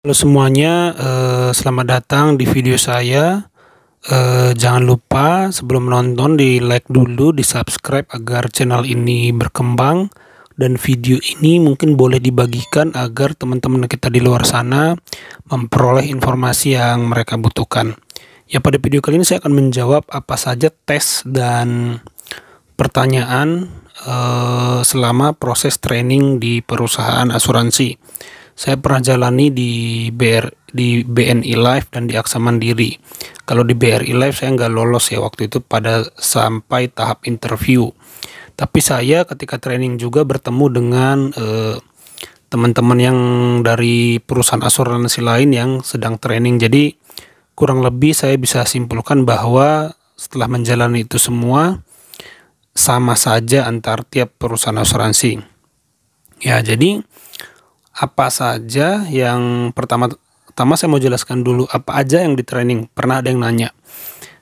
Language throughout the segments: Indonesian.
Halo semuanya, selamat datang di video saya. Jangan lupa sebelum nonton di-like dulu, di-subscribe agar channel ini berkembang, dan video ini mungkin boleh dibagikan agar teman-teman kita di luar sana memperoleh informasi yang mereka butuhkan. Ya, pada video kali ini saya akan menjawab apa saja tes dan pertanyaan selama proses training di perusahaan asuransi. Saya pernah jalani di BNI Life dan di Aksa Mandiri. Kalau di BRI Life saya nggak lolos ya waktu itu pada sampai tahap interview. Tapi saya ketika training juga bertemu dengan teman-teman yang dari perusahaan asuransi lain yang sedang training. Jadi kurang lebih saya bisa simpulkan bahwa setelah menjalani itu semua sama saja antar tiap perusahaan asuransi. Ya, jadi apa saja yang pertama saya mau jelaskan dulu apa aja yang di training. Pernah ada yang nanya.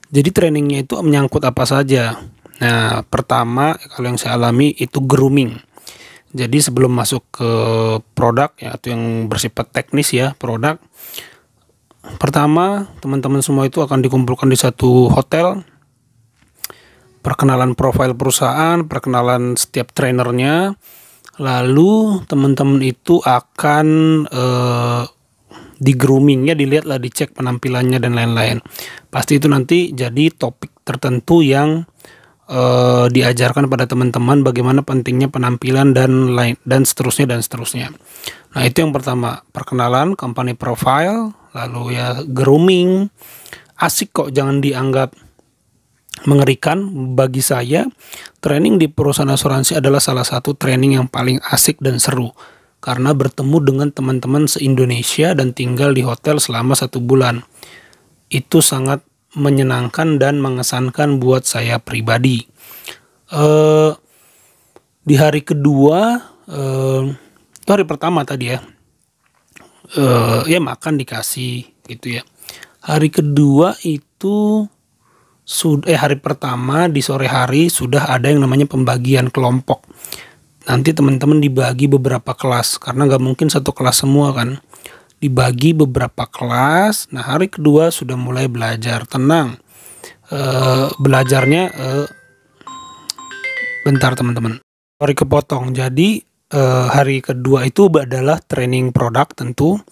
Jadi trainingnya itu menyangkut apa saja. Nah, pertama kalau yang saya alami itu grooming. Jadi sebelum masuk ke produk ya, atau yang bersifat teknis ya, produk. Pertama, teman-teman semua itu akan dikumpulkan di satu hotel. Perkenalan profil perusahaan, perkenalan setiap trainernya. Lalu teman-teman itu akan di groomingnya, dilihatlah, dicek penampilannya dan lain-lain. Pasti itu nanti jadi topik tertentu yang diajarkan pada teman-teman bagaimana pentingnya penampilan dan seterusnya. Nah, itu yang pertama, perkenalan, company profile, lalu ya grooming. Asik kok, jangan dianggap mengerikan. Bagi saya, training di perusahaan asuransi adalah salah satu training yang paling asik dan seru karena bertemu dengan teman-teman se-Indonesia dan tinggal di hotel selama 1 bulan. Itu sangat menyenangkan dan mengesankan buat saya pribadi. Di hari kedua, itu hari pertama tadi ya, ya makan dikasih gitu ya. Hari kedua itu hari pertama di sore hari sudah ada yang namanya pembagian kelompok. Nanti teman-teman dibagi beberapa kelas karena nggak mungkin satu kelas semua kan. Dibagi beberapa kelas. Nah, hari kedua sudah mulai belajar. Tenang, belajarnya bentar teman-teman. Sorry kepotong. Jadi hari kedua itu adalah training produk tentu,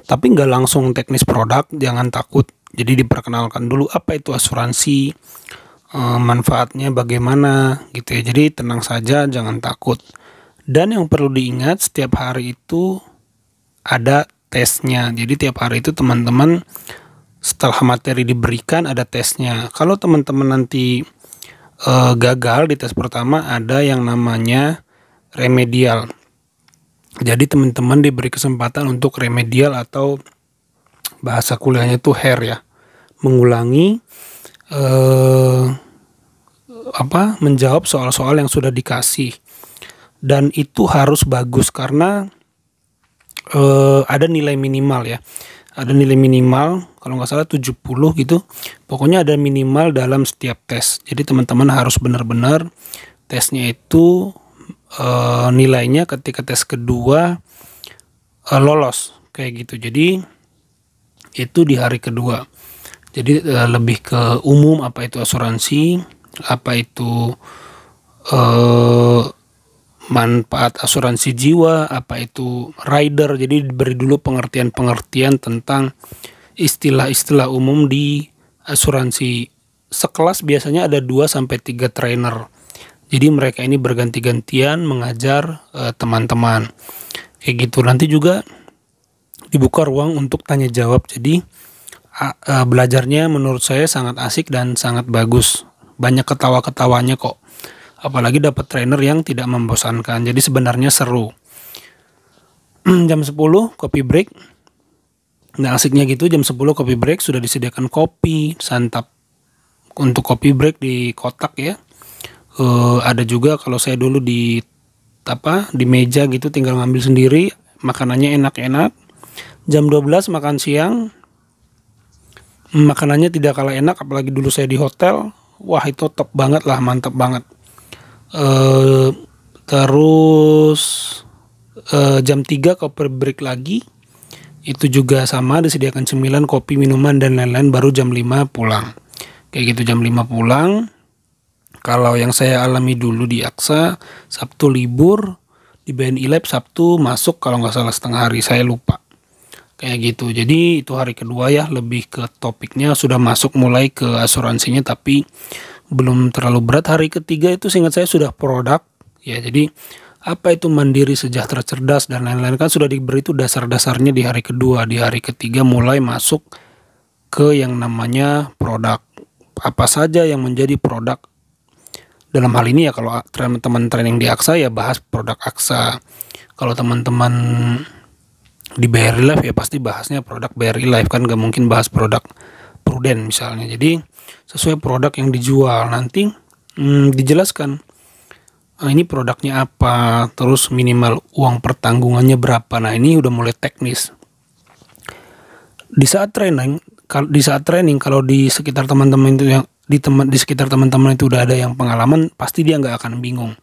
tapi nggak langsung teknis produk. Jangan takut. Jadi diperkenalkan dulu apa itu asuransi, manfaatnya bagaimana gitu ya. Jadi tenang saja, jangan takut. Dan yang perlu diingat, setiap hari itu ada tesnya. Jadi tiap hari itu teman-teman setelah materi diberikan ada tesnya. Kalau teman-teman nanti gagal di tes pertama, ada yang namanya remedial. Jadi teman-teman diberi kesempatan untuk remedial atau bahasa kuliahnya itu HAIR ya, mengulangi menjawab soal-soal yang sudah dikasih, dan itu harus bagus karena ada nilai minimal ya, ada nilai minimal kalau nggak salah 70 gitu, pokoknya ada minimal dalam setiap tes. Jadi teman-teman harus benar-benar tesnya itu nilainya ketika tes kedua lolos kayak gitu. Jadi itu di hari kedua. Jadi lebih ke umum, apa itu asuransi, apa itu manfaat asuransi jiwa, apa itu rider. Jadi diberi dulu pengertian-pengertian tentang istilah-istilah umum di asuransi. Sekelas biasanya ada 2-3 trainer. Jadi mereka ini berganti-gantian mengajar teman-teman. Kayak gitu. Nanti juga dibuka ruang untuk tanya jawab. Jadi belajarnya menurut saya sangat asik dan sangat bagus. Banyak ketawa-ketawanya kok. Apalagi dapat trainer yang tidak membosankan. Jadi sebenarnya seru. Jam 10 kopi break. Nah, asiknya gitu, jam 10 kopi break, sudah disediakan kopi, santap untuk kopi break di kotak ya. Ada juga kalau saya dulu di meja gitu, tinggal ngambil sendiri, makanannya enak-enak. Jam 12 makan siang, makanannya tidak kalah enak, apalagi dulu saya di hotel. Wah, itu top banget lah, mantap banget. Terus jam 3 kopi break lagi. Itu juga sama, disediakan cemilan, kopi, minuman, dan lain-lain, baru jam 5 pulang. Kayak gitu, jam 5 pulang. Kalau yang saya alami dulu di AXA, Sabtu libur, di BNI Lab Sabtu masuk kalau nggak salah setengah hari, saya lupa. Kayak gitu. Jadi itu hari kedua ya, lebih ke topiknya, sudah masuk mulai ke asuransinya, tapi belum terlalu berat. Hari ketiga itu seingat saya sudah produk. Ya, jadi apa itu mandiri, sejahtera, cerdas, dan lain-lain kan sudah diberi itu dasar-dasarnya di hari kedua. Di hari ketiga mulai masuk ke yang namanya produk. Apa saja yang menjadi produk dalam hal ini ya, kalau teman-teman training di AXA ya bahas produk AXA. Kalau teman-teman di BRI Life ya pasti bahasnya produk BRI Life, kan gak mungkin bahas produk Prudent misalnya. Jadi sesuai produk yang dijual nanti dijelaskan ini produknya apa, terus minimal uang pertanggungannya berapa. Nah ini udah mulai teknis. Di saat training kalau di sekitar teman-teman itu yang di sekitar teman-teman itu udah ada yang pengalaman, pasti dia nggak akan bingung.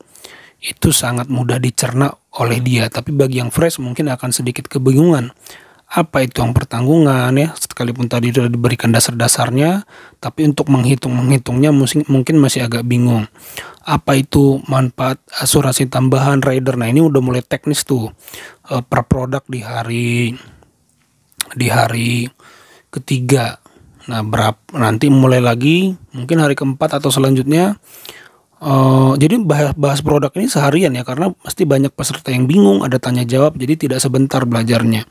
Itu sangat mudah dicerna oleh dia. Tapi bagi yang fresh mungkin akan sedikit kebingungan. Apa itu uang pertanggungan ya? Sekalipun tadi sudah diberikan dasar-dasarnya, tapi untuk menghitungnya mungkin masih agak bingung. Apa itu manfaat asuransi tambahan rider? Nah ini udah mulai teknis tuh, per produk di hari ketiga. Nah nanti mulai lagi mungkin hari keempat atau selanjutnya. Jadi bahas produk ini seharian ya, karena pasti banyak peserta yang bingung, ada tanya jawab, jadi tidak sebentar belajarnya.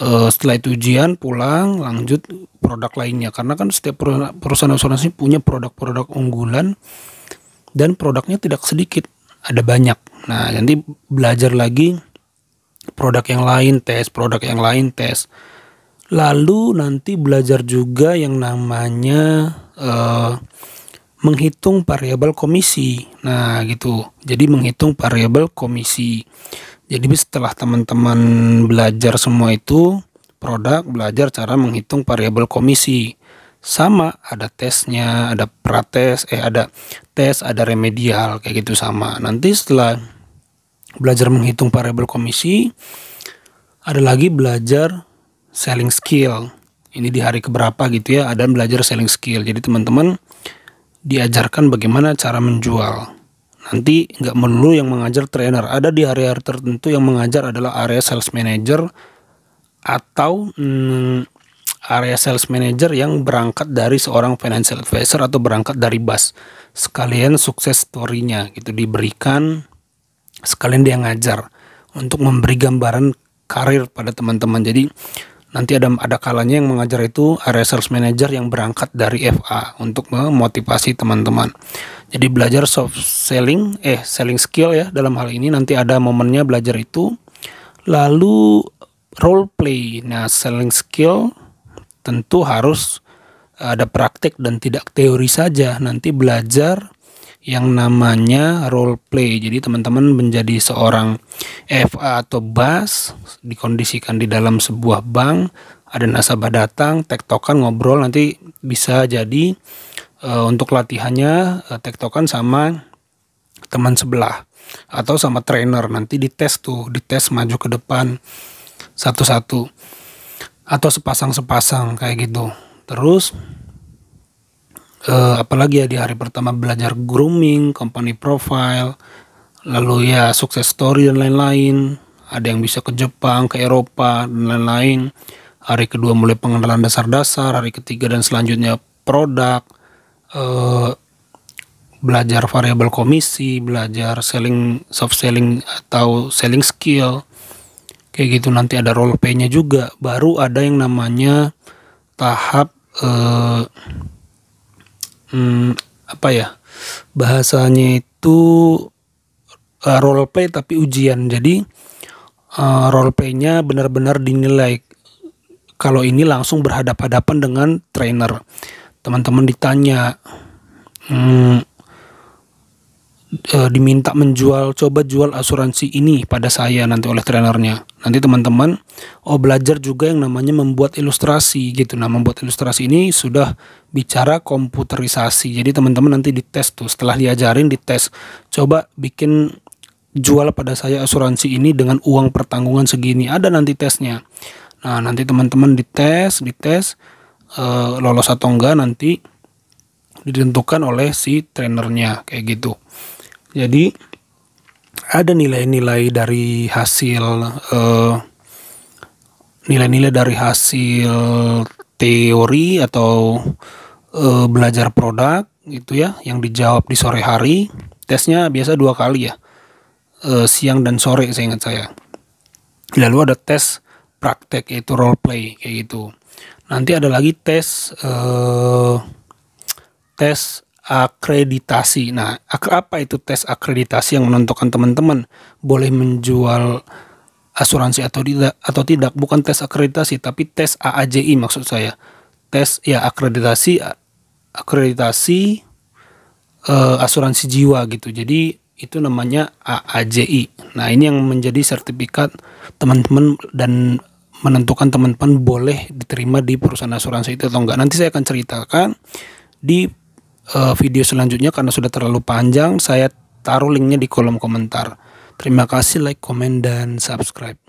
Setelah itu ujian, pulang, lanjut produk lainnya, karena kan setiap perusahaan asuransi punya produk-produk unggulan dan produknya tidak sedikit, ada banyak. Nah nanti belajar lagi produk yang lain, produk yang lain, lalu nanti belajar juga yang namanya menghitung variabel komisi. Nah gitu, jadi menghitung variabel komisi. Jadi setelah teman-teman belajar semua itu produk, belajar cara menghitung variabel komisi. Sama, ada tesnya, ada prates, ada tes, ada remedial, kayak gitu sama. Nanti setelah belajar menghitung variabel komisi, ada lagi belajar selling skill. Ini di hari keberapa gitu ya, ada belajar selling skill. Jadi teman-teman diajarkan bagaimana cara menjual. Nanti nggak melulu yang mengajar trainer, ada di hari-hari tertentu yang mengajar adalah area sales manager atau area sales manager yang berangkat dari seorang financial advisor atau berangkat dari BAS. Sekalian sukses story-nya gitu diberikan, sekalian dia ngajar untuk memberi gambaran karir pada teman-teman. Jadi nanti ada kalanya yang mengajar itu area sales manager yang berangkat dari FA untuk memotivasi teman-teman. Jadi belajar soft selling, selling skill ya dalam hal ini, nanti ada momennya belajar itu. Lalu role play. Nah selling skill tentu harus ada praktek dan tidak teori saja. Nanti belajar yang namanya role play. Jadi teman-teman menjadi seorang FA atau BAS, dikondisikan di dalam sebuah bank, ada nasabah datang, tektokan, ngobrol, nanti bisa jadi untuk latihannya tektokan sama teman sebelah atau sama trainer, nanti dites maju ke depan satu-satu atau sepasang-sepasang kayak gitu. Terus apalagi ya di hari pertama belajar grooming, company profile, lalu ya success story dan lain-lain. Ada yang bisa ke Jepang, ke Eropa dan lain-lain. Hari kedua mulai pengenalan dasar-dasar, hari ketiga dan selanjutnya produk, belajar variabel komisi, belajar soft selling atau selling skill, kayak gitu. Nanti ada role play-nya juga. Baru ada yang namanya tahap bahasanya itu role play tapi ujian. Jadi role play-nya benar-benar dinilai. Kalau ini langsung berhadapan-hadapan dengan trainer, teman-teman ditanya, diminta coba jual asuransi ini pada saya nanti oleh trainernya. Nanti teman-teman belajar juga yang namanya membuat ilustrasi gitu. Nah membuat ilustrasi ini sudah bicara komputerisasi. Jadi teman-teman nanti dites tuh, setelah diajarin dites, coba bikin jual pada saya asuransi ini dengan uang pertanggungan segini, ada nanti tesnya. Nah, nanti teman-teman dites lolos atau enggak nanti ditentukan oleh si trainernya kayak gitu. Jadi ada nilai-nilai dari hasil teori atau belajar produk gitu ya, yang dijawab di sore hari. Tesnya biasa 2 kali ya, siang dan sore saya ingat saya. Lalu ada tes praktek yaitu role play kayak gitu. Nanti ada lagi tes akreditasi. Nah, apa itu tes akreditasi yang menentukan teman-teman boleh menjual asuransi atau tidak? Bukan tes akreditasi, tapi tes AAJI maksud saya. Tes ya akreditasi asuransi jiwa gitu. Jadi itu namanya AAJI. Nah, ini yang menjadi sertifikat teman-teman dan menentukan teman-teman boleh diterima di perusahaan asuransi itu atau enggak. Nanti saya akan ceritakan di video selanjutnya karena sudah terlalu panjang. Saya taruh linknya di kolom komentar. Terima kasih, like, komen, dan subscribe.